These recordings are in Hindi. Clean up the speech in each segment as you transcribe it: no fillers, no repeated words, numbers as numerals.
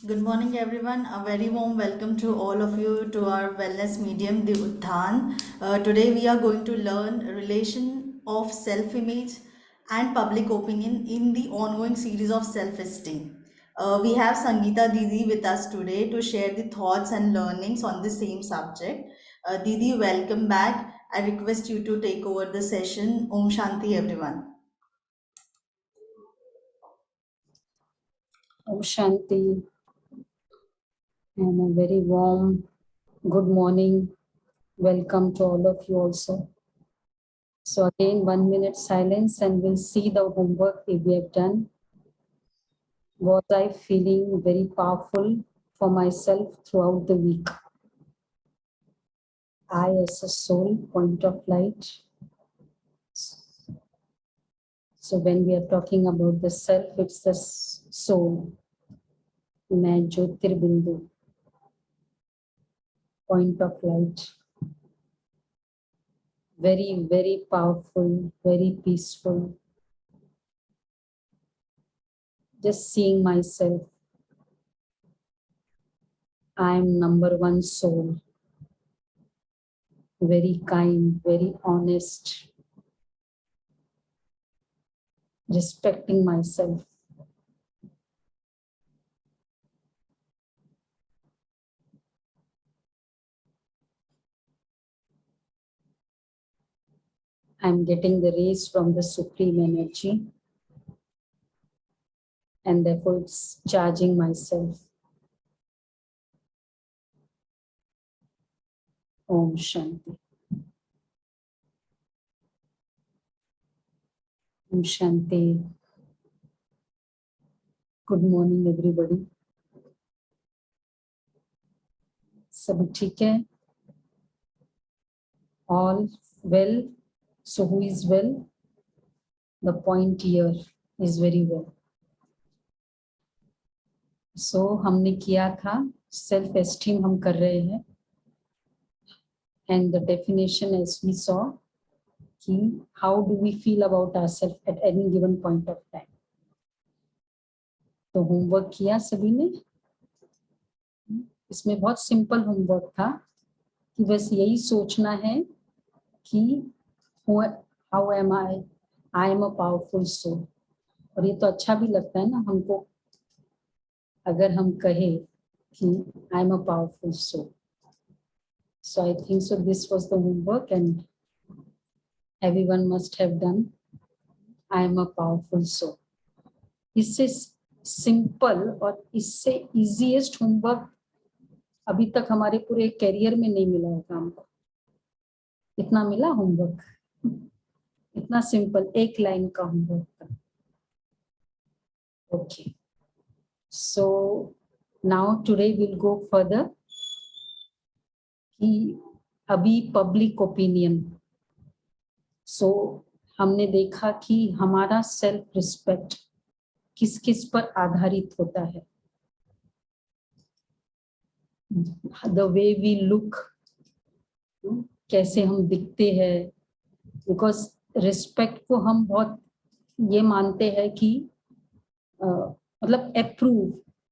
Good morning, everyone. A very warm welcome to all of you to our wellness medium, the Utthan. Today, we are going to learn relation of self-image and public opinion in the ongoing series of self-esteem. We have Sangeeta Didi with us today to share the thoughts and learnings on the same subject. Didi, welcome back. I request you to take over the session. Om Shanti, everyone. Om Shanti, and a very warm good morning. Welcome to all of you also. So again, 1 minute silence and we'll see the homework we have done. Was I feeling very powerful for myself throughout the week? I as a soul, point of light. So when we are talking about the self, it's the soul. मैं ज्योतिर्बिंदु, point of light. Very, very powerful, very peaceful. Just seeing myself. I'm number one soul. Very kind, very honest. Respecting myself. I'm getting the rays from the supreme energy. And therefore it's charging myself. Om Shanti. Om Shanti. Good morning, everybody. सभी ठीक है? All well? So who is well? The point here is very well. So हमने किया था self esteem हम कर रहे हैं. And the definition as we saw, how do we feel about ourselves at any given point of time. तो होमवर्क किया सभी ने. इसमें बहुत सिंपल होमवर्क था कि बस यही सोचना है कि how am I am a powerful soul. और ये तो अच्छा भी लगता है ना हमको अगर हम कहे कि I am a powerful soul. So I think so this was the homework and everyone must have done. I am a powerful soul. इससे सिंपल और इससे इजीएस्ट होमवर्क अभी तक हमारे पूरे करियर में नहीं मिला होगा हमको. इतना मिला होमवर्क, इतना सिंपल एक लाइन का होमवर्क था. Okay, so now today will go further कि अभी पब्लिक ओपिनियन. सो हमने देखा कि हमारा सेल्फ रिस्पेक्ट किस किस पर आधारित होता है. द वे वी लुक, कैसे हम दिखते हैं. बिकॉज रिस्पेक्ट को हम बहुत ये मानते हैं कि मतलब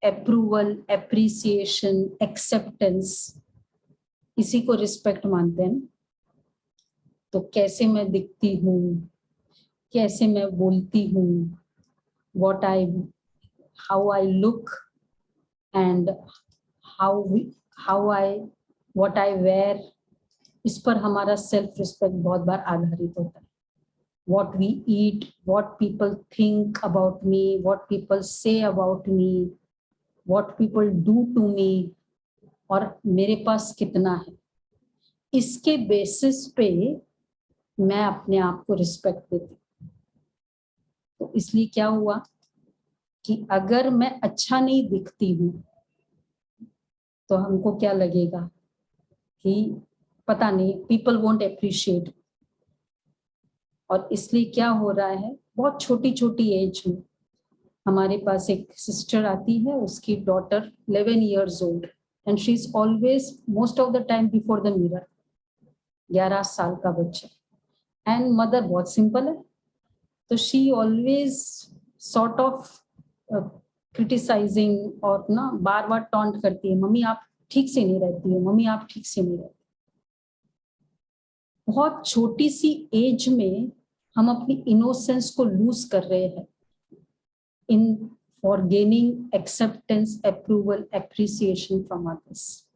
अप्रूवल, एप्रिसिएशन, एक्सेप्टेंस, इसी को रिस्पेक्ट मानते हैं. तो कैसे मैं दिखती हूँ, कैसे मैं बोलती हूँ, how I look and what I wear, इस पर हमारा सेल्फ रिस्पेक्ट बहुत बार आधारित होता है. What we eat, what people think about me, what people say about me, what people do to me, और मेरे पास कितना है, इसके बेसिस पे मैं अपने आप को रिस्पेक्ट देती हूँ. तो इसलिए क्या हुआ कि अगर मैं अच्छा नहीं दिखती हूँ तो हमको क्या लगेगा कि पता नहीं, पीपल वोंट अप्रिशिएट. और इसलिए क्या हो रहा है, बहुत छोटी छोटी एज में हमारे पास एक सिस्टर आती है, उसकी daughter 11 years old and she is always most of the time before the mirror. 11 साल का बच्चा एंड मदर बहुत सिंपल है. तो she always sort of criticising और ना बार बार टॉन्ट करती है, मम्मी आप ठीक से नहीं रहती हो, मम्मी आप ठीक से नहीं रहती। बहुत छोटी सी एज में हम अपनी इनोसेंस को लूज कर रहे हैं in for gaining acceptance, approval, appreciation from others,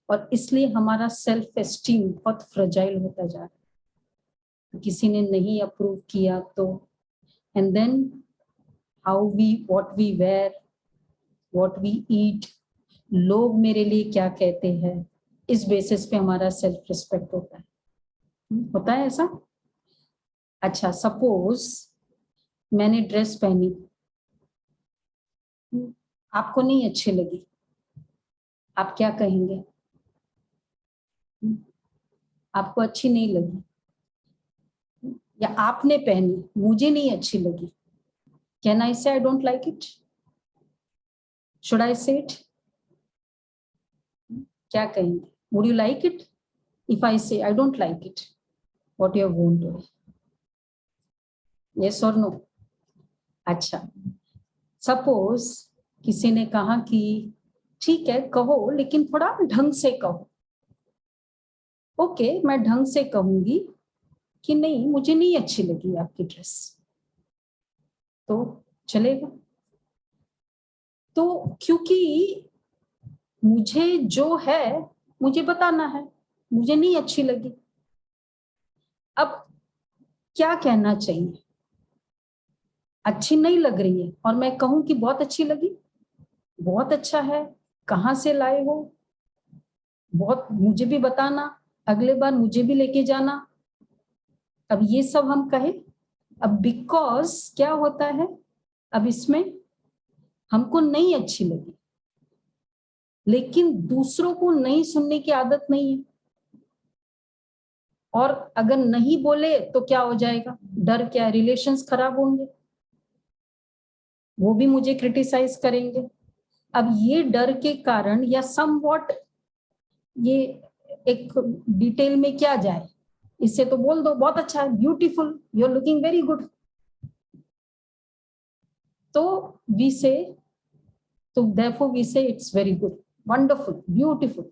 और इसलिए हमारा सेल्फ एस्टीम बहुत फ्रजाइल होता जा रहा है। किसी ने नहीं अप्रूव किया तो, and then how we, what we wear, what we eat, लोग मेरे लिए क्या कहते हैं, इस बेसिस पे हमारा सेल्फ रिस्पेक्ट होता है। होता है ऐसा? अच्छा, सपोज मैंने ड्रेस पहनी, आपको नहीं अच्छी लगी, आप क्या कहेंगे? आपको अच्छी नहीं लगी, या आपने पहनी, मुझे नहीं अच्छी लगी, can I say I don't like it? Should I say it? क्या कहेंगे? Would you like it if I say I don't like it, what you have worn today? Yes और नो? अच्छा, सपोज किसी ने कहा कि ठीक है कहो, लेकिन थोड़ा ढंग से कहो। ओके, मैं ढंग से कहूंगी कि नहीं मुझे नहीं अच्छी लगी आपकी ड्रेस, तो चलेगा। तो क्योंकि मुझे जो है मुझे बताना है, मुझे नहीं अच्छी लगी। अब क्या कहना चाहिए? अच्छी नहीं लग रही है और मैं कहूं कि बहुत अच्छी लगी, बहुत अच्छा है, कहाँ से लाए हो, बहुत, मुझे भी बताना, अगले बार मुझे भी लेके जाना। अब ये सब हम कहें, अब बिकॉज क्या होता है, अब इसमें हमको नहीं अच्छी लगी, लेकिन दूसरों को नहीं सुनने की आदत नहीं है, और अगर नहीं बोले तो क्या हो जाएगा? डर क्या? रिलेशंस खराब होंगे, वो भी मुझे क्रिटिसाइज करेंगे। अब ये डर के कारण या समवॉट, ये एक डिटेल में क्या जाए, इससे तो बोल दो बहुत अच्छा है, beautiful, you are looking very good, तो वी से, तो therefore we say it's very good, wonderful, beautiful।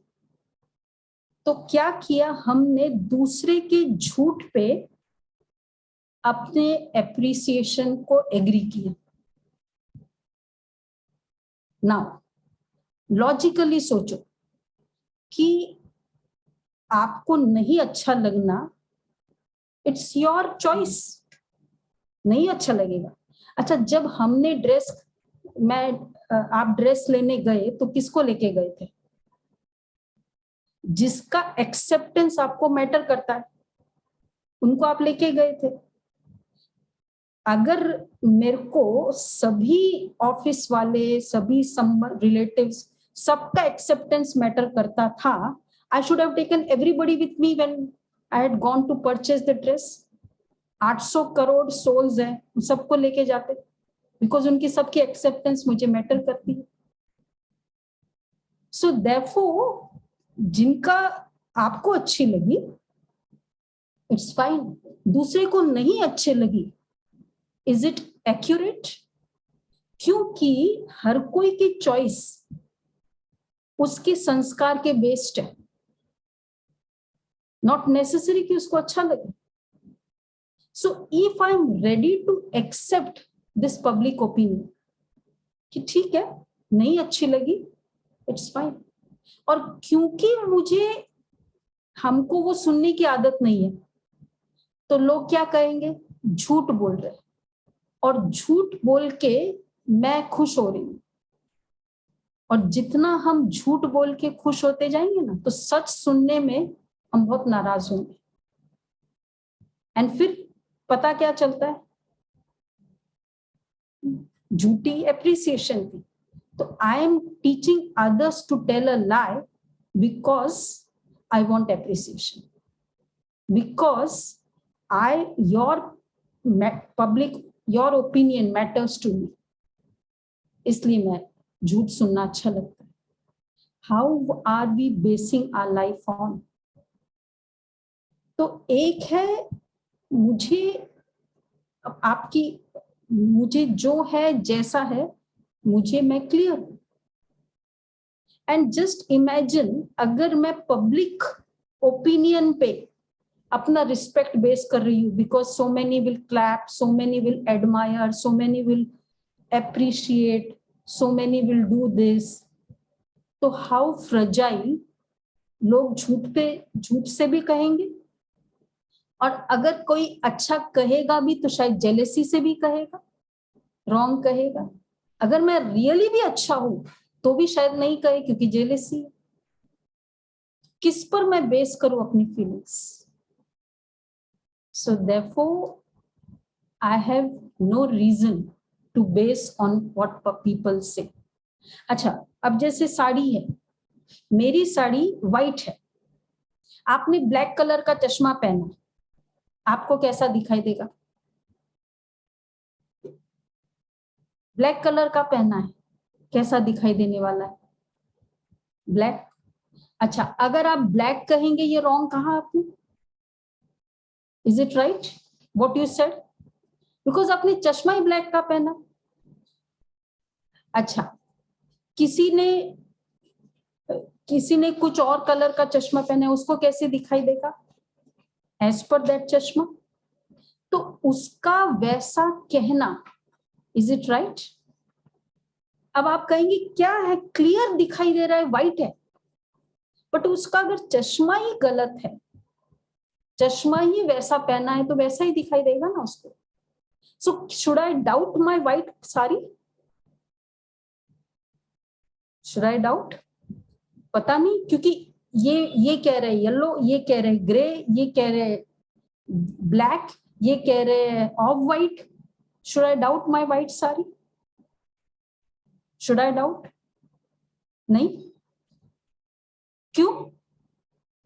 तो क्या किया हमने? दूसरे के झूठ पे अपने एप्रिसिएशन को एग्री किया। नाउ लॉजिकली सोचो कि आपको नहीं अच्छा लगना, इट्स योर चॉइस, नहीं अच्छा लगेगा। अच्छा, जब हमने ड्रेस, आप ड्रेस लेने गए तो किसको लेके गए थे? जिसका एक्सेप्टेंस आपको मैटर करता है, उनको आप लेके गए थे। अगर मेरे को सभी ऑफिस वाले, सभी रिलेटिव्स, सबका एक्सेप्टेंस मैटर करता था, I should have taken everybody with me when I had gone to purchase the dress. 800 crore souls हैं, सबको लेके जाते, बिकॉज उनकी सबकी एक्सेप्टेंस मुझे मैटर करती है। सो देयरफॉर जिनका आपको अच्छी लगी, इट्स फाइन, दूसरे को नहीं अच्छे लगी, इज इट एक्यूरेट? क्योंकि हर कोई की चॉइस उसके संस्कार के बेस्ड है, नॉट नेसेसरी कि उसको अच्छा लगे। So if I am ready to accept this public opinion कि ठीक है नहीं अच्छी लगी, इट्स फाइन, और क्योंकि मुझे, हमको वो सुनने की आदत नहीं है, तो लोग क्या कहेंगे? झूठ बोल रहे, और झूठ बोल के मैं खुश हो रही हूं, और जितना हम झूठ बोल के खुश होते जाएंगे ना, तो सच सुनने में हम बहुत नाराज होंगे। एंड फिर पता क्या चलता है? झूठी एप्रिसिएशन की। तो I am teaching others to tell a lie because I want appreciation, because your public, your opinion matters to me, इसलिए मैं झूठ सुनना अच्छा लगता है। How are we basing our life on? तो एक है मुझे, आपकी, मुझे जो है जैसा है मुझे, मैं क्लियर हूं। एंड जस्ट इमेजिन अगर मैं पब्लिक ओपिनियन पे अपना रिस्पेक्ट बेस कर रही हूँ, because so many will clap, so many will admire, so many will appreciate, so many will do this, तो हाउ फ्रजाइल, लोग झूठ से भी कहेंगे, और अगर कोई अच्छा कहेगा भी तो शायद जेलेसी से भी कहेगा, रॉन्ग कहेगा। अगर मैं रियली भी अच्छा हूं तो भी शायद नहीं कहे क्योंकि जेलेसी। किस पर मैं बेस करूं अपनी feelings? So therefore I have no reason to base on what people say. अच्छा, अब जैसे साड़ी है, मेरी साड़ी व्हाइट है, आपने ब्लैक कलर का चश्मा पहना, आपको कैसा दिखाई देगा? ब्लैक कलर का पहना है, कैसा दिखाई देने वाला है? ब्लैक। अच्छा, अगर आप ब्लैक कहेंगे, ये रॉन्ग कहा आपने? Is it right what you said? Because आपने चश्मा ही ब्लैक का पहना। अच्छा, किसी ने कुछ और कलर का चश्मा पहना है, उसको कैसे दिखाई देगा? एज पर दैट चश्मा। तो उसका वैसा कहना, इज इट राइट? अब आप कहेंगे क्या है, क्लियर दिखाई दे रहा है, व्हाइट है, बट उसका अगर चश्मा ही गलत है, चश्मा ही वैसा पहना है, तो वैसा ही दिखाई देगा ना उसको। So should I doubt my white sari? Should I doubt? पता नहीं, क्योंकि ये कह रहे येलो, ये कह रहे ग्रे, ये कह रहे ब्लैक, ये कह रहे off white. Should I doubt my white sari? Should I doubt? नहीं। क्यों?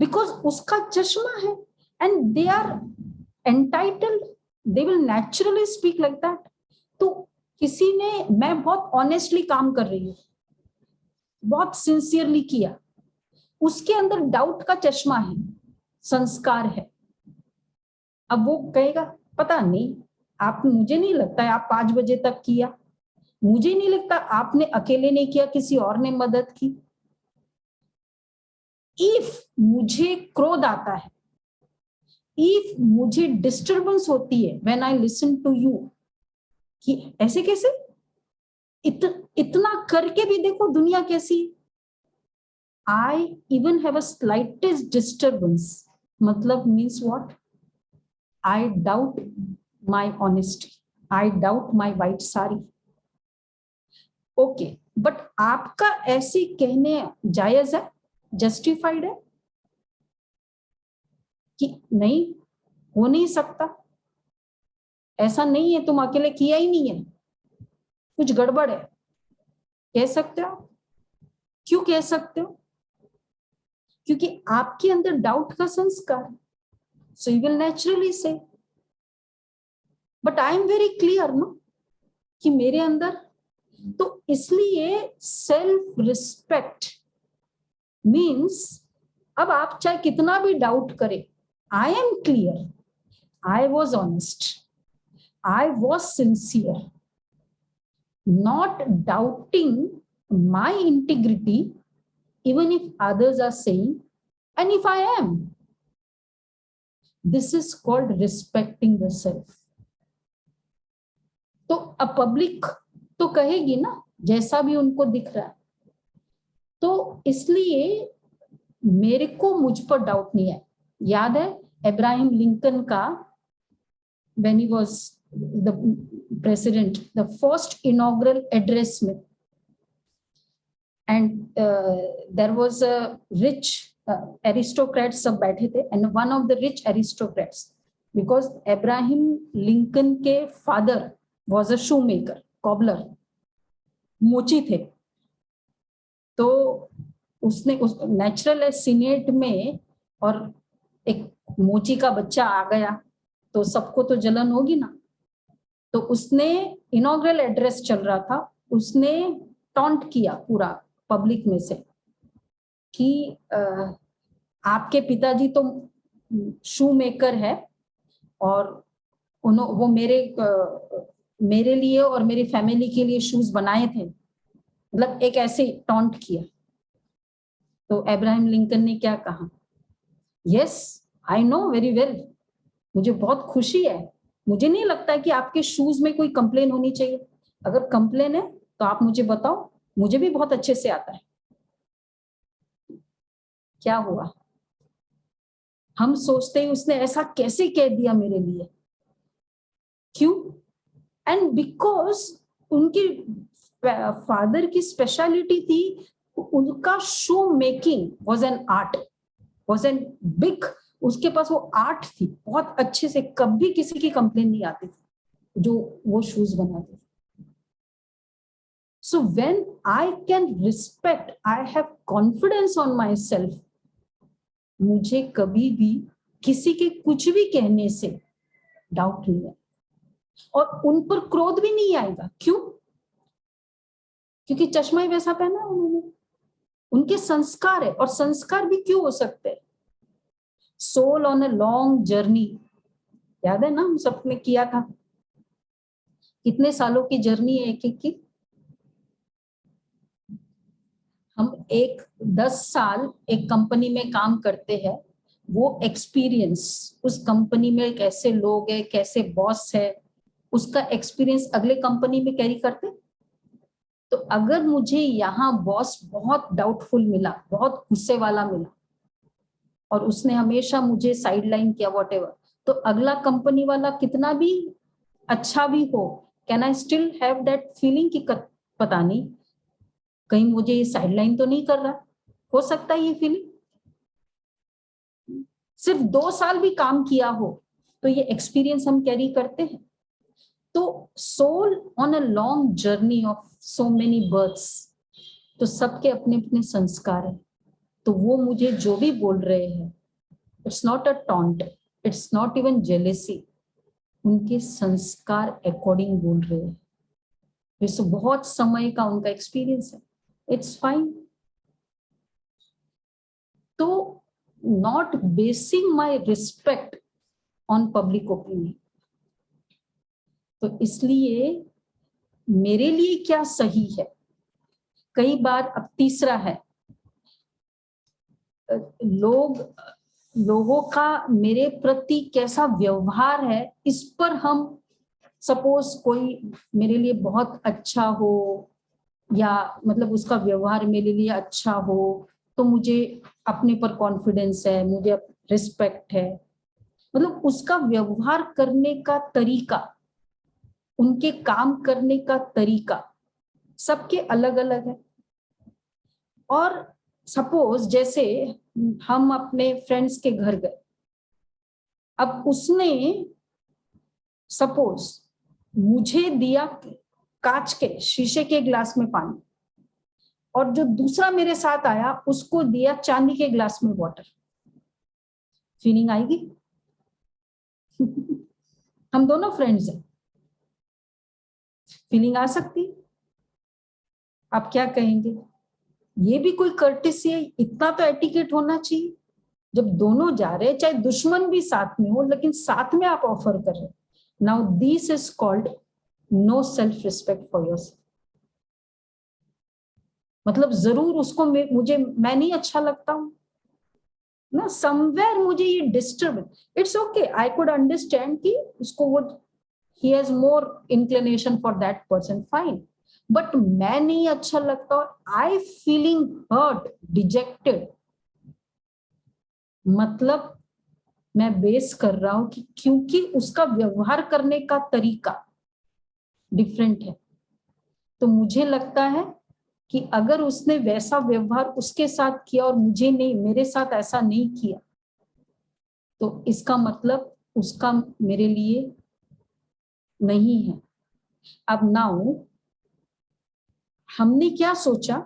बिकॉज उसका चश्मा है, and they are entitled, they will naturally speak like that. तो किसी ने, मैं बहुत ऑनेस्टली काम कर रही हूँ, बहुत सिंसियरली किया, उसके अंदर डाउट का चश्मा है, संस्कार है। अब वो कहेगा पता नहीं, आप, मुझे नहीं लगता है आप 5 बजे तक किया, मुझे नहीं लगता आपने अकेले नहीं किया, किसी और ने मदद की। इफ मुझे क्रोध आता है, इफ मुझे डिस्टर्बेंस होती है when I listen to you, कि ऐसे कैसे, इतना करके भी देखो दुनिया कैसी, I even have a slightest disturbance, मतलब means what? I doubt my honesty, I doubt my white sari. Okay, but आपका ऐसे कहने जायज है, जस्टिफाइड है कि नहीं, हो नहीं सकता, ऐसा नहीं है, तुम अकेले किया ही नहीं है, कुछ गड़बड़ है, कह सकते हो? क्यों कह सकते हो? क्योंकि आपके अंदर डाउट का संस्कार, सो यू विल नेचुरली से। But I am very clear ना कि मेरे अंदर, तो इसलिए सेल्फ रिस्पेक्ट मीन्स, अब आप चाहे कितना भी डाउट करें, I am clear, I was honest, I was sincere, not doubting my integrity even if others are saying, and if I am, this is called respecting the self. तो अब पब्लिक तो कहेगी ना जैसा भी उनको दिख रहा है, तो इसलिए मेरे को मुझ पर डाउट नहीं है। याद है अब्राहम लिंकन का, when he was the president, the first inaugural address में, and there was a rich aristocrat सब बैठे थे, and one of the rich aristocrats, because Abraham Lincoln के father was a shoemaker, cobbler, मोची थे, तो उसने नेचुरल है सीनेट में, और एक मोची का बच्चा आ गया तो सबको तो जलन होगी ना, तो उसने इनॉग्रल एड्रेस चल रहा था, उसने टॉन्ट किया पूरा पब्लिक में से कि आपके पिताजी तो शू मेकर है, और वो मेरे लिए और मेरी फैमिली के लिए शूज बनाए थे, मतलब एक ऐसे टॉन्ट किया। तो अब्राहम लिंकन ने क्या कहा? Yes, I know very well, मुझे बहुत खुशी है, मुझे नहीं लगता है कि आपके शूज में कोई कंप्लेन होनी चाहिए। अगर कंप्लेन है तो आप मुझे बताओ, मुझे भी बहुत अच्छे से आता है। क्या हुआ? हम सोचते हैं उसने ऐसा कैसे कह दिया मेरे लिए, क्यों? एंड बिकॉज उनकी फादर की स्पेशलिटी थी, उनका show making was an art, was an big, उसके पास वो आर्ट थी, बहुत अच्छे से, कभी किसी की कंप्लेन नहीं आती थी जो वो शूज बनाते थे। So when I can respect, I have confidence on my self, मुझे कभी भी किसी के कुछ भी कहने से डाउट नहीं है, और उन पर क्रोध भी नहीं आएगा। क्यों? क्योंकि चश्मा ही वैसा पहना उन्होंने, उनके संस्कार है। और संस्कार भी क्यों हो सकते हैं? Soul on a long journey, याद है ना, हम सबने किया था, कितने सालों की जर्नी है एक एक की। हम 10 साल एक कंपनी में काम करते हैं, वो एक्सपीरियंस, उस कंपनी में कैसे लोग है, कैसे बॉस है, उसका एक्सपीरियंस अगले कंपनी में कैरी करते। तो अगर मुझे यहाँ बॉस बहुत डाउटफुल मिला, बहुत गुस्से वाला मिला, और उसने हमेशा मुझे साइडलाइन किया व्हाटएवर, तो अगला कंपनी वाला कितना भी अच्छा भी हो, can I still have that feeling कि पता नहीं कहीं मुझे ये साइडलाइन तो नहीं कर रहा? हो सकता है ये फीलिंग। सिर्फ 2 साल भी काम किया हो तो ये एक्सपीरियंस हम कैरी करते हैं। तो soul on a long journey of so many births, तो सबके अपने अपने संस्कार है। तो वो मुझे जो भी बोल रहे हैं, it's not a taunt, it's not even jealousy, उनके संस्कार अकॉर्डिंग बोल रहे हैं। जैसे बहुत समय का उनका एक्सपीरियंस है, इट्स फाइन। तो not basin my respect on public opinion. तो इसलिए मेरे लिए क्या सही है, कई बार, अब तीसरा है, लोगों का मेरे प्रति कैसा व्यवहार है, इस पर हम, सपोज कोई मेरे लिए बहुत अच्छा हो, या मतलब उसका व्यवहार मेरे लिए अच्छा हो, तो मुझे अपने पर कॉन्फिडेंस है, मुझे रिस्पेक्ट है। मतलब उसका व्यवहार करने का तरीका, उनके काम करने का तरीका सबके अलग अलग है। और सपोज जैसे हम अपने फ्रेंड्स के घर गए, अब उसने सपोज मुझे दिया कांच के शीशे के ग्लास में पानी, और जो दूसरा मेरे साथ आया उसको दिया चांदी के ग्लास में वाटर, फीलिंग आएगी? हम दोनों फ्रेंड्स हैं, फीलिंग आ सकती? आप क्या कहेंगे? ये भी कोई कर्टेसी है? इतना तो एटिकेट होना चाहिए। जब दोनों जा रहे हैं, चाहे दुश्मन भी साथ में हो, लेकिन साथ में आप ऑफर कर रहे हैं। Now this is called no self respect for yourself. मतलब जरूर उसको मुझे मैं नहीं अच्छा लगता हूं ना, समवेयर मुझे ये disturb, it's okay, I could understand कि उसको वो he has more inclination for that person, fine, but मैं नहीं अच्छा लगता और I feeling hurt, dejected, मतलब मैं बेस कर रहा हूं कि क्योंकि उसका व्यवहार करने का तरीका डिफरेंट है, तो मुझे लगता है कि अगर उसने वैसा व्यवहार उसके साथ किया और मुझे नहीं, मेरे साथ ऐसा नहीं किया, तो इसका मतलब उसका मेरे लिए नहीं है। अब नाउ हमने क्या सोचा,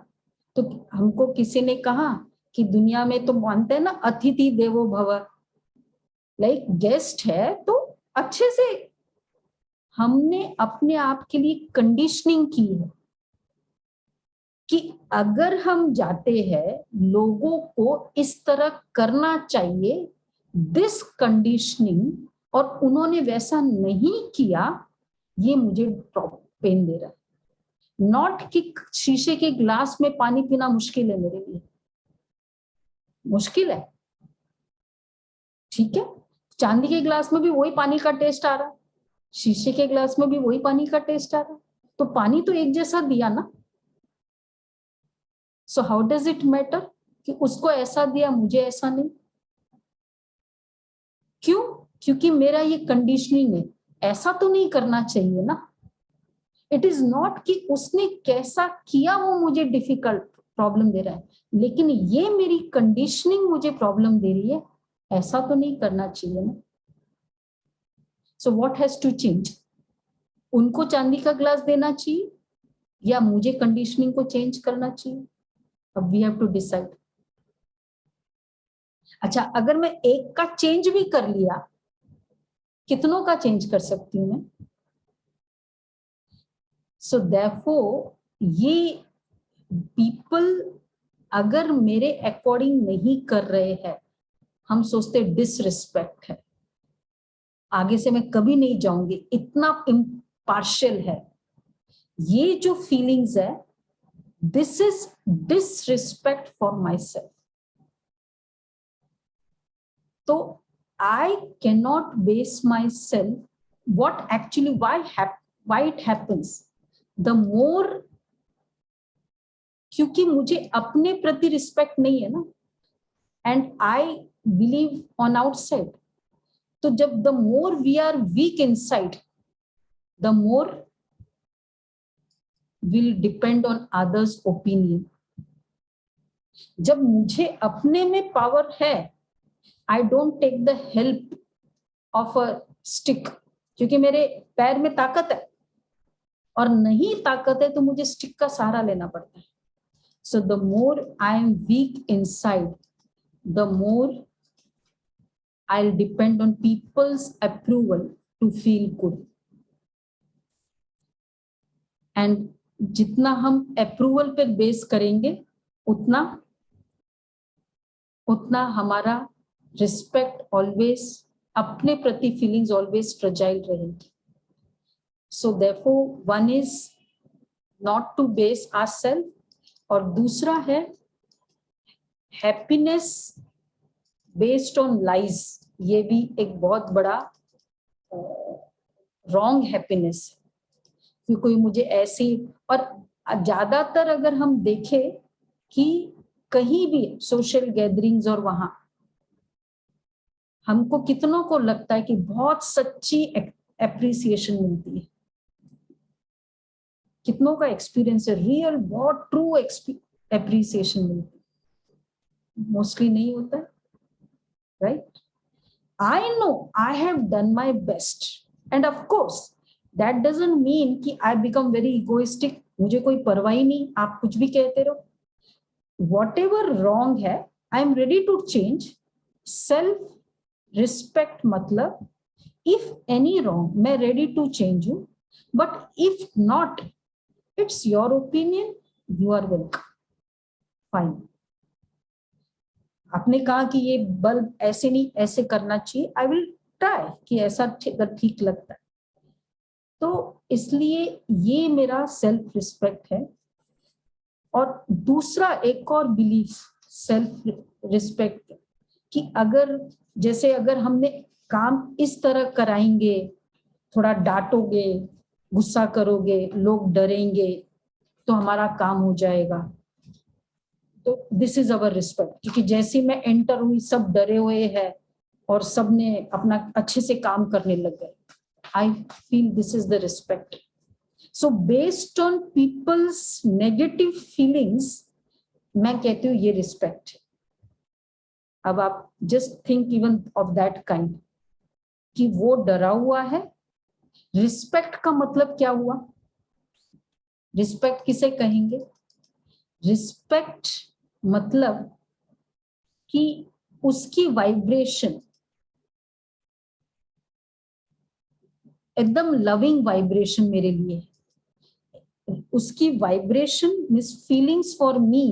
तो हमको किसी ने कहा कि दुनिया में तो मानते हैं ना, अतिथि देवो भव, लाइक गेस्ट है तो अच्छे से, हमने अपने आप के लिए कंडीशनिंग की है कि अगर हम जाते हैं लोगों को इस तरह करना चाहिए, दिस कंडीशनिंग, और उन्होंने वैसा नहीं किया, ये मुझे पेन दे रहा है। नॉट कि शीशे के ग्लास में पानी पीना मुश्किल है मेरे लिए, मुश्किल है, ठीक है, चांदी के ग्लास में भी वही पानी का टेस्ट आ रहा है, शीशे के ग्लास में भी वही पानी का टेस्ट आ रहा है, तो पानी तो एक जैसा दिया ना। So how does it matter कि उसको ऐसा दिया मुझे ऐसा नहीं? क्यों? क्योंकि मेरा ये कंडीशनिंग है, ऐसा तो नहीं करना चाहिए ना। इट इज नॉट कि उसने कैसा किया वो मुझे डिफिकल्ट प्रॉब्लम दे रहा है, लेकिन ये मेरी कंडीशनिंग मुझे प्रॉब्लम दे रही है, ऐसा तो नहीं करना चाहिए ना। So what has to change? उनको चांदी का ग्लास देना चाहिए या मुझे कंडीशनिंग को चेंज करना चाहिए? अब वी हैव टू डिसाइड। अच्छा, अगर मैं एक का चेंज भी कर लिया, कितनों का चेंज कर सकती हूँ मैं? सो देयरफॉर ये पीपल अगर मेरे अकॉर्डिंग नहीं कर रहे हैं, हम सोचते डिसरिस्पेक्ट है, आगे से मैं कभी नहीं जाऊंगी, इतना इम्पार्शियल है। ये जो फीलिंग्स है, this is disrespect for my self. तो I cannot base myself what actually why it happens. The more, क्योंकि मुझे अपने प्रति रिस्पेक्ट नहीं है ना, and I believe on outside. तो जब the more we are weak inside, the more will depend on others opinion. जब मुझे अपने में पावर है, I don't take the help of a stick, क्योंकि मेरे पैर में ताकत है, और नहीं ताकत है तो मुझे स्टिक का सहारा लेना पड़ता है। So the more I am weak inside, the more I will depend on people's approval to feel good. And जितना हम अप्रूवल पे बेस करेंगे, उतना उतना हमारा रिस्पेक्ट ऑलवेज, अपने प्रति फीलिंग्स ऑलवेज फ्रजाइल रहेगी। So therefore one is not to base ourself, और दूसरा है हैप्पीनेस बेस्ड ऑन लाइज। ये भी एक बहुत बड़ा रॉन्ग हैप्पीनेस है कि कोई मुझे ऐसी, और ज्यादातर अगर हम देखें कि कहीं भी सोशल गैदरिंग्स और वहां हमको कितनों को लगता है कि बहुत सच्ची एप्रिसिएशन मिलती है, कितनों का एक्सपीरियंस है, रियल बहुत ट्रू एप्रिसिएशन मिलती है, मोस्टली नहीं होता है, right? I know I have done my best, end of course that doesn't mean कि आई बिकम वेरी इगोइस्टिक, मुझे कोई परवाह ही नहीं, आप कुछ भी कहते रहो, whatever wrong है, I am ready to change. Self respect मतलब इफ एनी रॉन्ग मैं रेडी टू चेंज हूं, but if not, it's your opinion, you are welcome, fine. आपने कहा कि ये बल्ब ऐसे नहीं ऐसे करना चाहिए, आई विल ट्राई कि ऐसा ठीक लगता है। तो इसलिए ये मेरा सेल्फ रिस्पेक्ट है। और दूसरा एक और बिलीफ सेल्फ रिस्पेक्ट कि अगर जैसे अगर हमने काम इस तरह कराएंगे, थोड़ा डांटोगे, गुस्सा करोगे, लोग डरेंगे, तो हमारा काम हो जाएगा, तो दिस इज अवर रिस्पेक्ट। क्योंकि जैसे मैं एंटर हुई सब डरे हुए हैं और सबने अपना अच्छे से काम करने लग गए, I feel this is the respect. So based on people's negative feelings मैं कहती हूँ ये रिस्पेक्ट है। अब आप just think even of that kind कि वो डरा हुआ है। रिस्पेक्ट का मतलब क्या हुआ? रिस्पेक्ट किसे कहेंगे? रिस्पेक्ट मतलब कि उसकी वाइब्रेशन एकदम लविंग वाइब्रेशन मेरे लिए, उसकी vibration means feelings for me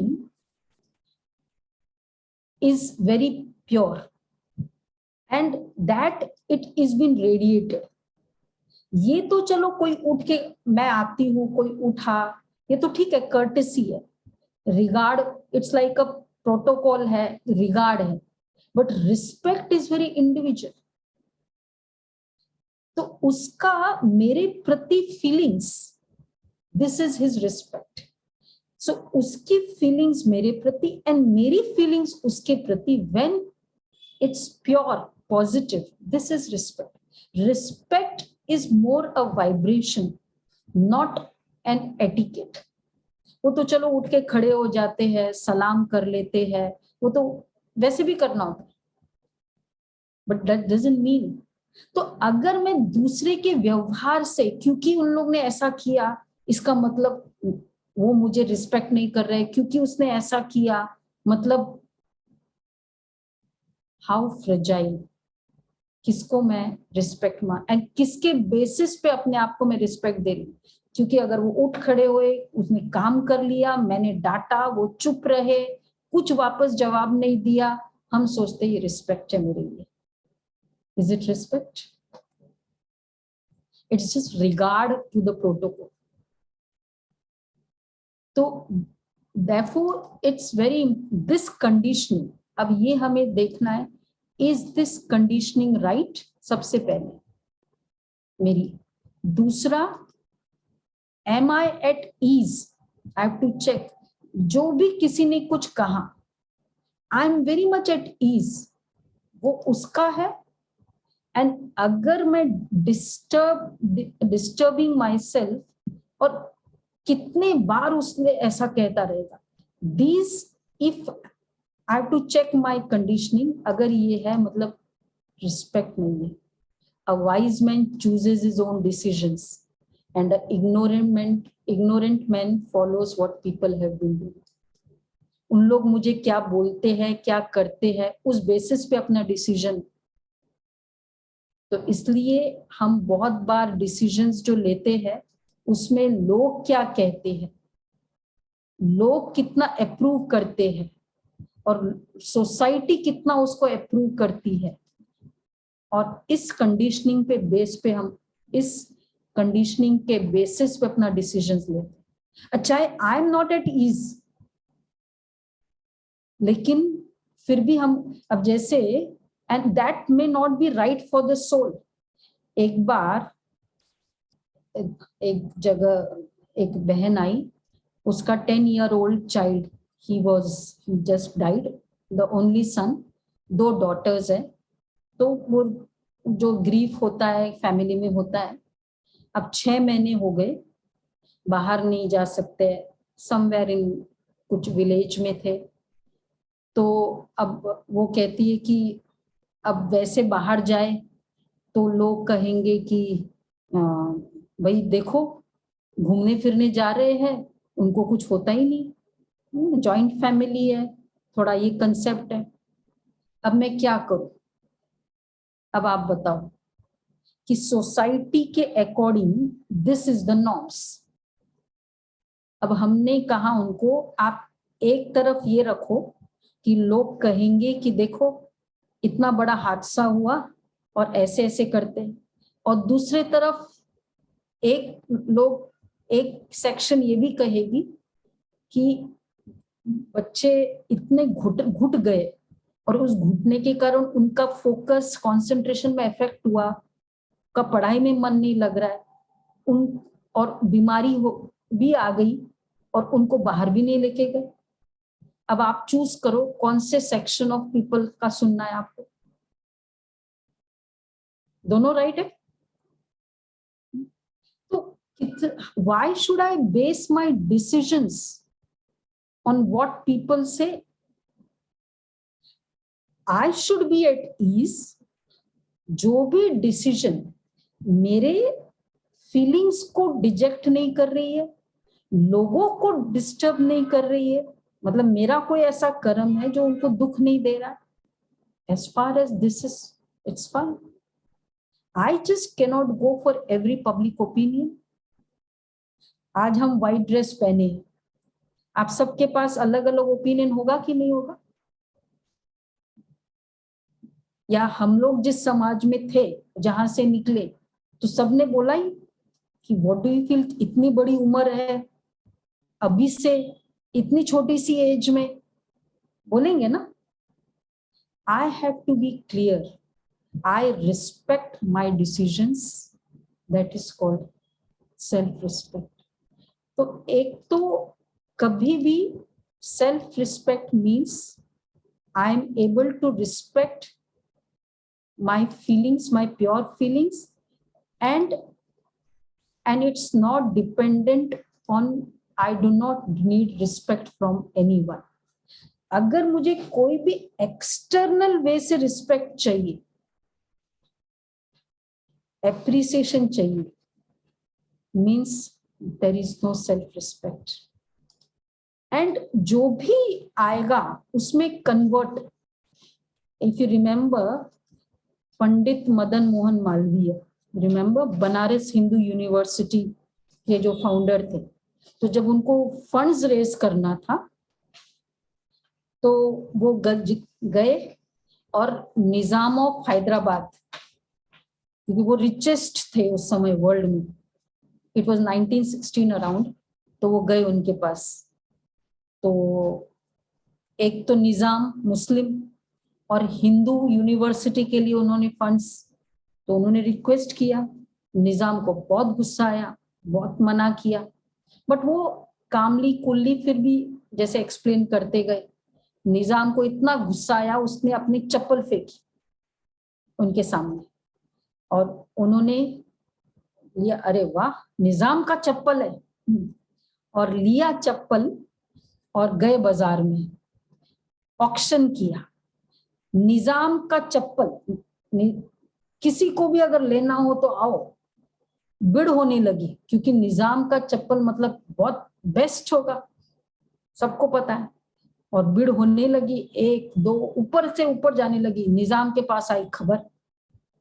is very pure and that it is been radiated. ये तो चलो कोई उठ के मैं आती हूँ, कोई उठा ये तो ठीक है, कर्टेसी है, regard it's like a protocol है, रिगार्ड है, but respect is very individual. तो उसका मेरे प्रति feelings, this is his respect. So उसकी फीलिंग्स मेरे प्रति एंड मेरी फीलिंग्स उसके प्रति, when it's pure positive, this is respect. Respect is more a vibration, not an etiquette. वो तो चलो उठ के खड़े हो जाते हैं, सलाम कर लेते हैं, वो तो वैसे भी करना होता है, बट दैट डजंट मीन। तो अगर मैं दूसरे के व्यवहार से, क्योंकि उन लोग ने ऐसा किया, इसका मतलब वो मुझे रिस्पेक्ट नहीं कर रहे, क्योंकि उसने ऐसा किया, मतलब हाउ फ्रेजाइल। किसको मैं रिस्पेक्ट मान एंड किसके बेसिस पे अपने आप को मैं रिस्पेक्ट दे रही हूँ? क्योंकि अगर वो उठ खड़े हुए, उसने काम कर लिया, मैंने डांटा, वो चुप रहे, कुछ वापस जवाब नहीं दिया, हम सोचते ये रिस्पेक्ट है मेरे लिए। Is it respect? It's just regard to the protocol. तो therefore it's very, this conditioning, अब ये हमें देखना है, इज दिस कंडीशनिंग राइट? सबसे पहले मेरी। दूसरा, am I at ease? I have to check. जो भी किसी ने कुछ कहा, I am very much at ease, वो उसका है। एंड अगर मैं डिस्टर्बिंग माई सेल्फ, और कितने बार उसने ऐसा कहता रहेगा, these, if I have to check my conditioning, अगर ये है मतलब रिस्पेक्ट नहीं है। A wise man chooses his own decisions, and an ignorant man follows what people have been doing. उन लोग मुझे क्या बोलते हैं, क्या करते हैं, उस बेसिस पे अपना डिसीजन। तो इसलिए हम बहुत बार डिसीजंस जो लेते हैं, उसमें लोग क्या कहते हैं, लोग कितना अप्रूव करते हैं, और सोसाइटी कितना उसको अप्रूव करती है, और इस कंडीशनिंग पे बेस पे हम, इस कंडीशनिंग के बेसिस पे अपना डिसीजंस लेते हैं। अच्छा, I am not at ease, लेकिन फिर भी हम, अब जैसे, and that may not be right for the soul. एक बार एक जगह एक बहन आई, उसका 10-year-old child, he just died, the only son, 2 daughters है। तो वो जो ग्रीफ होता है फैमिली में होता है। अब 6 महीने हो गए, बाहर नहीं जा सकते, समवेयर इन कुछ विलेज में थे। तो अब वो कहती है कि अब वैसे बाहर जाए तो लोग कहेंगे कि भाई देखो, घूमने फिरने जा रहे हैं, उनको कुछ होता ही नहीं, जॉइंट फैमिली है, थोड़ा ये कंसेप्ट है। अब मैं क्या करूं? अब आप बताओ कि सोसाइटी के according this is the norms. अब हमने कहा उनको, आप एक तरफ ये रखो कि लोग कहेंगे कि देखो इतना बड़ा हादसा हुआ और ऐसे ऐसे करते हैं, और दूसरे तरफ एक सेक्शन ये भी कहेगी कि बच्चे इतने घुट गए, और उस घुटने के कारण उनका फोकस, कंसंट्रेशन में इफेक्ट हुआ, का पढ़ाई में मन नहीं लग रहा है, उन और बीमारी हो भी आ गई, और उनको बाहर भी नहीं लेके गए। अब आप चूज करो कौन से सेक्शन ऑफ पीपल का सुनना है आपको। दोनों राइट है। तो why should I base my decisions on what people say? I should be at ease. जो भी डिसीजन मेरे फीलिंग्स को डिजेक्ट नहीं कर रही है, लोगों को डिस्टर्ब नहीं कर रही है, मतलब मेरा कोई ऐसा कर्म है जो उनको दुख नहीं दे रहा, as far as this is, it's fine. I just cannot go for every public opinion. आज हम व्हाइट ड्रेस पहने, आप सबके पास अलग अलग ओपिनियन होगा कि नहीं होगा? या हम लोग जिस समाज में थे, जहां से निकले, तो सबने बोला ही कि व्हाट डू यू फील, इतनी बड़ी उम्र है, अभी से इतनी छोटी सी एज में बोलेंगे ना, I have to be clear, I respect my decisions, that is called self respect. तो एक तो कभी भी self respect means I am able to respect my feelings, my pure feelings, and it's not dependent on, I do not need respect from anyone. अगर मुझे कोई भी एक्सटर्नल वे से रिस्पेक्ट चाहिए, एप्रिसिएशन चाहिए, means there is no self respect. And जो भी आएगा उसमें convert, if you remember Pandit Madan Mohan Malaviya, remember Banaras Hindu University के जो फाउंडर थे, तो जब उनको फंड्स रेज करना था तो वो गए और निजाम ऑफ हैदराबाद, क्योंकि वो रिचेस्ट थे उस समय वर्ल्ड में, इट वाज 1916 अराउंड, तो वो गए उनके पास. तो एक तो निजाम मुस्लिम और हिंदू यूनिवर्सिटी के लिए उन्होंने फंड्स, तो उन्होंने रिक्वेस्ट किया, निजाम को बहुत गुस्सा आया, बहुत मना किया, बट वो कामली कुल्ली फिर भी जैसे एक्सप्लेन करते गए. निजाम को इतना गुस्सा आया, उसने अपनी चप्पल फेंकी उनके सामने और उन्होंने लिया, अरे वाह निजाम का चप्पल है, और लिया चप्पल और गए बाजार में, ऑक्शन किया. निजाम का चप्पल किसी को भी अगर लेना हो तो आओ, बिड होने लगी, क्योंकि निजाम का चप्पल मतलब बहुत बेस्ट होगा, सबको पता है. और बिड होने लगी, 1 2 ऊपर से ऊपर जाने लगी. निजाम के पास आई खबर,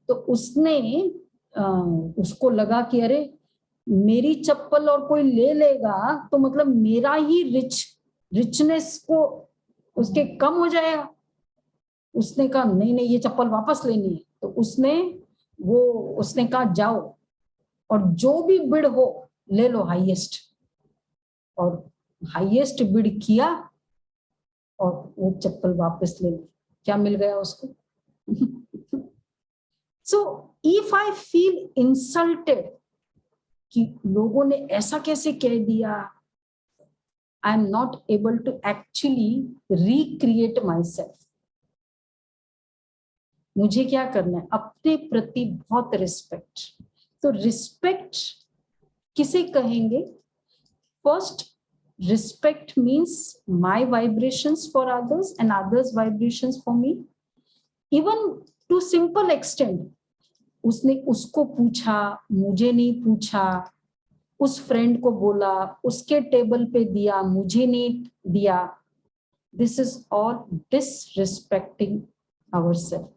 तो उसने उसको लगा कि अरे मेरी चप्पल और कोई ले लेगा तो मतलब मेरा ही रिचनेस को उसके कम हो जाएगा. उसने कहा नहीं नहीं ये चप्पल वापस लेनी है. तो उसने कहा जाओ और जो भी बिड हो ले लो हाईएस्ट, और हाईएस्ट बिड किया और वो चप्पल वापस ले ली. क्या मिल गया उसको? So if I feel insulted कि लोगों ने ऐसा कैसे कह दिया, I am not able to actually recreate my self. मुझे क्या करना है? अपने प्रति बहुत रिस्पेक्ट. तो रिस्पेक्ट किसे कहेंगे? First, respect means my vibrations for others and others vibrations for me. Even to simple extend, उसने उसको पूछा, मुझे नहीं पूछा, उस फ्रेंड को बोला, उसके टेबल पे दिया, मुझे नहीं दिया. This is all disrespecting ourselves.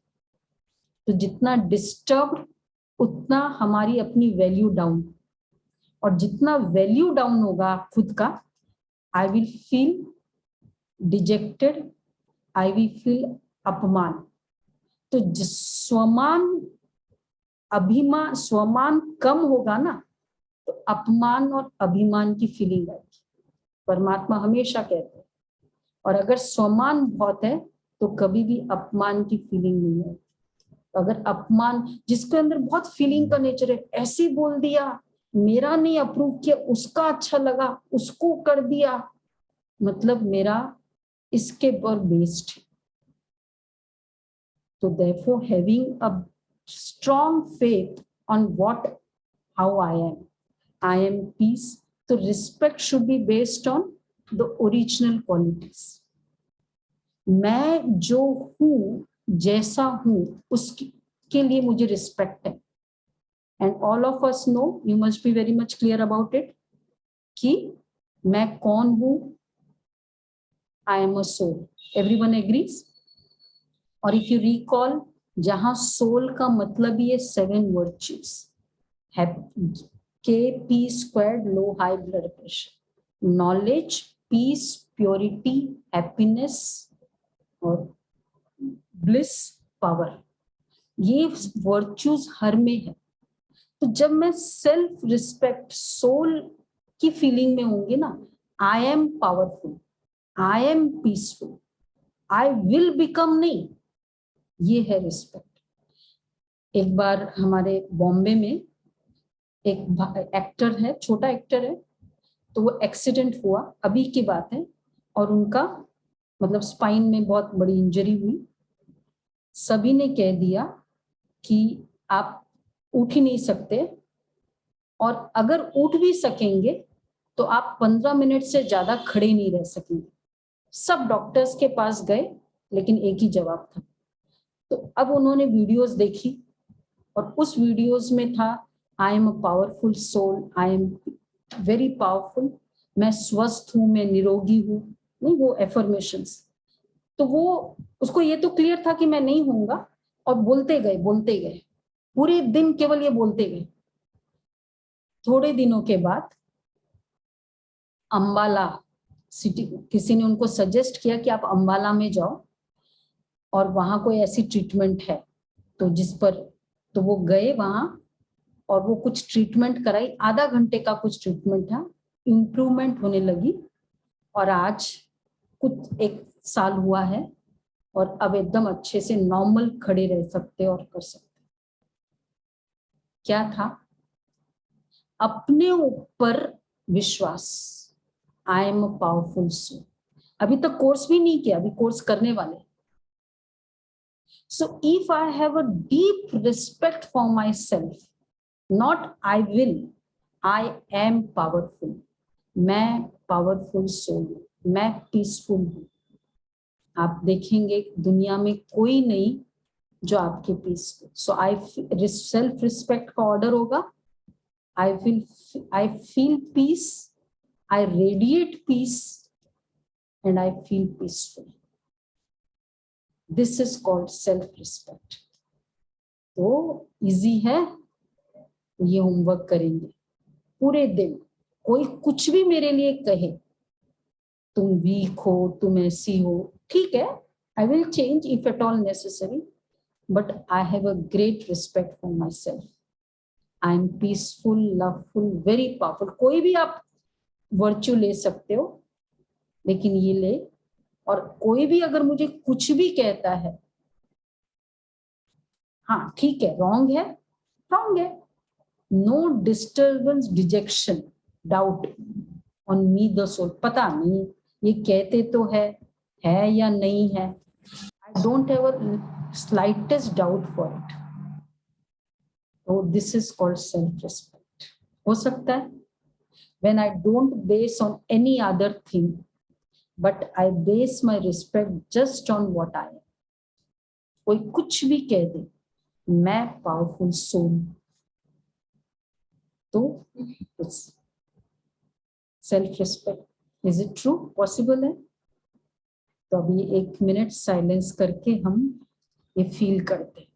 तो जितना डिस्टर्ब उतना हमारी अपनी वैल्यू डाउन, और जितना वैल्यू डाउन होगा खुद का, I will feel dejected, I will feel अपमान. तो स्वमान कम होगा ना, तो अपमान और अभिमान की फीलिंग आएगी. परमात्मा हमेशा कहते हैं. और अगर स्वमान बहुत है तो कभी भी अपमान की फीलिंग नहीं है. अगर अपमान, जिसके अंदर बहुत फीलिंग का नेचर है, ऐसे बोल दिया, मेरा नहीं अप्रूव किया, उसका अच्छा लगा, उसको कर दिया, मतलब मेरा इसके पर बेस्ड. तो therefore having a strong faith on how I am peace. So respect should be based on the original qualities. मैं जो हूँ, जैसा हूँ, उसके लिए मुझे रिस्पेक्ट है. And all of us know, you must be very much clear about it, कि मैं कौन हूँ. I am a soul. Everyone agrees? और इफ यू रिकॉल, जहां सोल का मतलब ही है 7 virtues, K-P² low high blood pressure, knowledge, peace, purity, happiness और ब्लिस, पावर. ये वर्च्यूज हर में है. तो जब मैं सेल्फ रिस्पेक्ट, सोल की फीलिंग में होंगी ना, I am powerful, I am peaceful, I will become नहीं, ये है रिस्पेक्ट। एक बार हमारे बॉम्बे में एक एक्टर है, छोटा एक्टर है, तो वो एक्सीडेंट हुआ, अभी की बात है, और उनका मतलब स्पाइन में बहुत बड़ी इंजरी हुई। सभी ने कह दिया कि आप उठ ही नहीं सकते, और अगर उठ भी सकेंगे तो आप 15 मिनट से ज्यादा खड़े नहीं रह सकेंगे। सब डॉक्टर्स के पास गए, लेकिन एक ही जवाब था। तो अब उन्होंने वीडियोस देखी, और उस वीडियोस में था, I am a powerful soul, I am very powerful, मैं स्वस्थ हूं, मैं निरोगी हूं, नहीं वो एफर्मेशंस। तो वो उसको ये तो क्लियर था कि मैं नहीं होऊंगा, और बोलते गए पूरे दिन, केवल ये बोलते गए। थोड़े दिनों के बाद अंबाला सिटी, किसी ने उनको सजेस्ट किया कि आप अंबाला में जाओ और वहां कोई ऐसी ट्रीटमेंट है, तो जिस पर, तो वो गए वहां और वो कुछ ट्रीटमेंट कराई, आधा घंटे का कुछ ट्रीटमेंट था, इम्प्रूवमेंट होने लगी, और आज कुछ 1 साल हुआ है, और अब एकदम अच्छे से नॉर्मल खड़े रह सकते और कर सकते। क्या था? अपने ऊपर विश्वास। I am a powerful soul. अभी तक कोर्स भी नहीं किया, अभी कोर्स करने वाले। सो if I have a deep respect for my self, not I will, I am powerful, मैं पावरफुल सोल हूं, मैं पीसफुल हूं। आप देखेंगे दुनिया में कोई नहीं जो आपके पीस को। सो आई सेल्फ रिस्पेक्ट का ऑर्डर होगा, I feel peace, I radiate peace, and I feel peaceful. This is called self respect. तो इजी है, ये होमवर्क करेंगे पूरे दिन। कोई कुछ भी मेरे लिए कहे, तुम वीक हो, तुम ऐसी हो, ठीक है, I will change if at all necessary, but I have a great respect for my self. I am peaceful, loveful, very powerful. कोई भी आप वर्च्यू ले सकते हो, लेकिन ये ले। और कोई भी अगर मुझे कुछ भी कहता है, हाँ ठीक है, रॉन्ग है, रॉन्ग है, no disturbance, dejection, doubt on me the soul. पता नहीं ये कहते तो है या नहीं है, I don't have a slightest doubt for it. तो this is called self respect. हो सकता है when I don't base on any other thing, but I base my respect just on what I am. कोई कुछ भी कह दे, मैं पावरफुल सोल, तो self respect. Is it true? Possible है? तो अभी 1 मिनट साइलेंस करके हम ये फील करते हैं,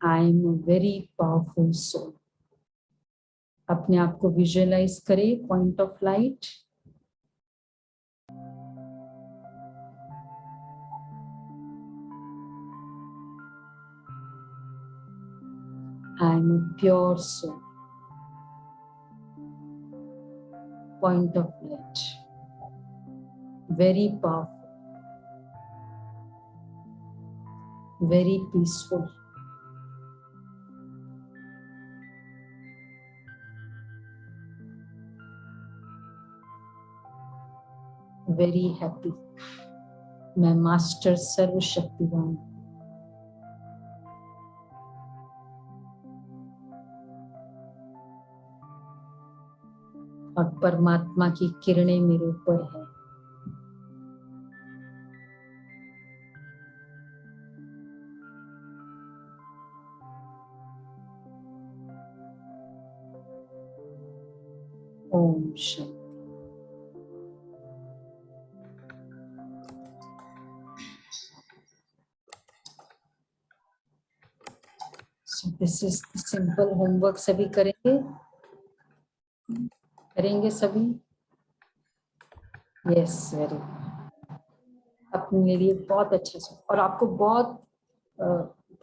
I am a very powerful soul. अपने आप को विजुअलाइज करें, point of light. I am a pure soul, point of light, very powerful, very peaceful, very happy। मैं मास्टर सर्वशक्तिवान, और परमात्मा की किरणें मेरे ऊपर है। Om Shanti. So this is the simple homework। सभी करेंगे सभी? Yes, very. अपने लिए बहुत अच्छा से, और आपको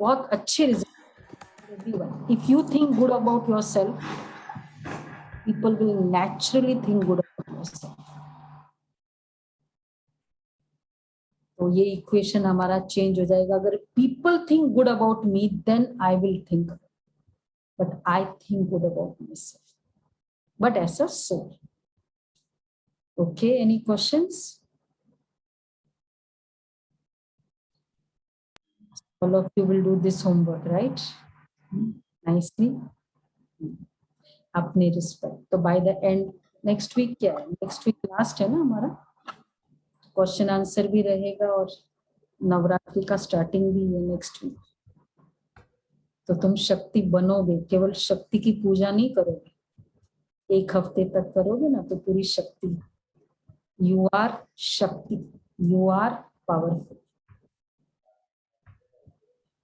बहुत अच्छे result. If you think good about your self, people will naturally think good about yourself. तो ये इक्वेशन हमारा चेंज हो जाएगा. अगर people think good about me, then I will think, but I think good about myself, but as a soul. Okay, any questions? All of you will do this homework, right? Nicely. अपने रिस्पेक्ट. तो by the end next week क्या है? नेक्स्ट वीक लास्ट है ना हमारा. क्वेश्चन आंसर भी रहेगा और नवरात्रि का स्टार्टिंग भी है नेक्स्ट वीक. तो तुम शक्ति बनोगे, केवल शक्ति की पूजा नहीं करोगे. एक हफ्ते तक करोगे ना तो पूरी शक्ति. यू आर शक्ति, यू आर पावरफुल.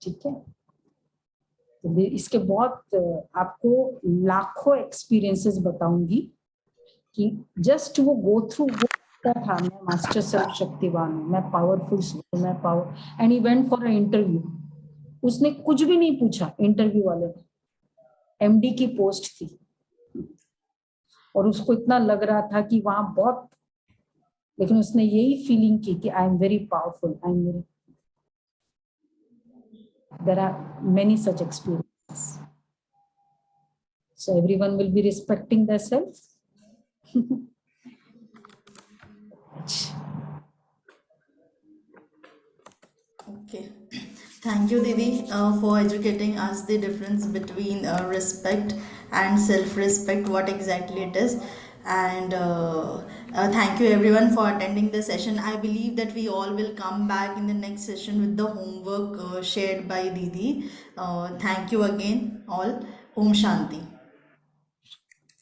ठीक है. तो इसके बहुत आपको लाखों एक्सपीरियंसेस बताऊंगी कि जस्ट वो गो थ्रू वो था. मैं मास्टर सेल्फ शक्तिवान हूँ, मैं पावरफुल हूँ, मैं power. And he went for a interview. उसने कुछ भी नहीं पूछा इंटरव्यू वाले ने. एमडी की पोस्ट थी और उसको इतना लग रहा था कि वहां बहुत, लेकिन उसने यही फीलिंग की कि I am very powerful, I am very. There are many such experiences. So everyone will be respecting their self. Okay. Thank you, Didi, for educating us the difference between respect and self-respect, what exactly it is. And thank you everyone for attending the session. I believe that we all will come back in the next session with the homework shared by Didi. Thank you again, all. Om Shanti.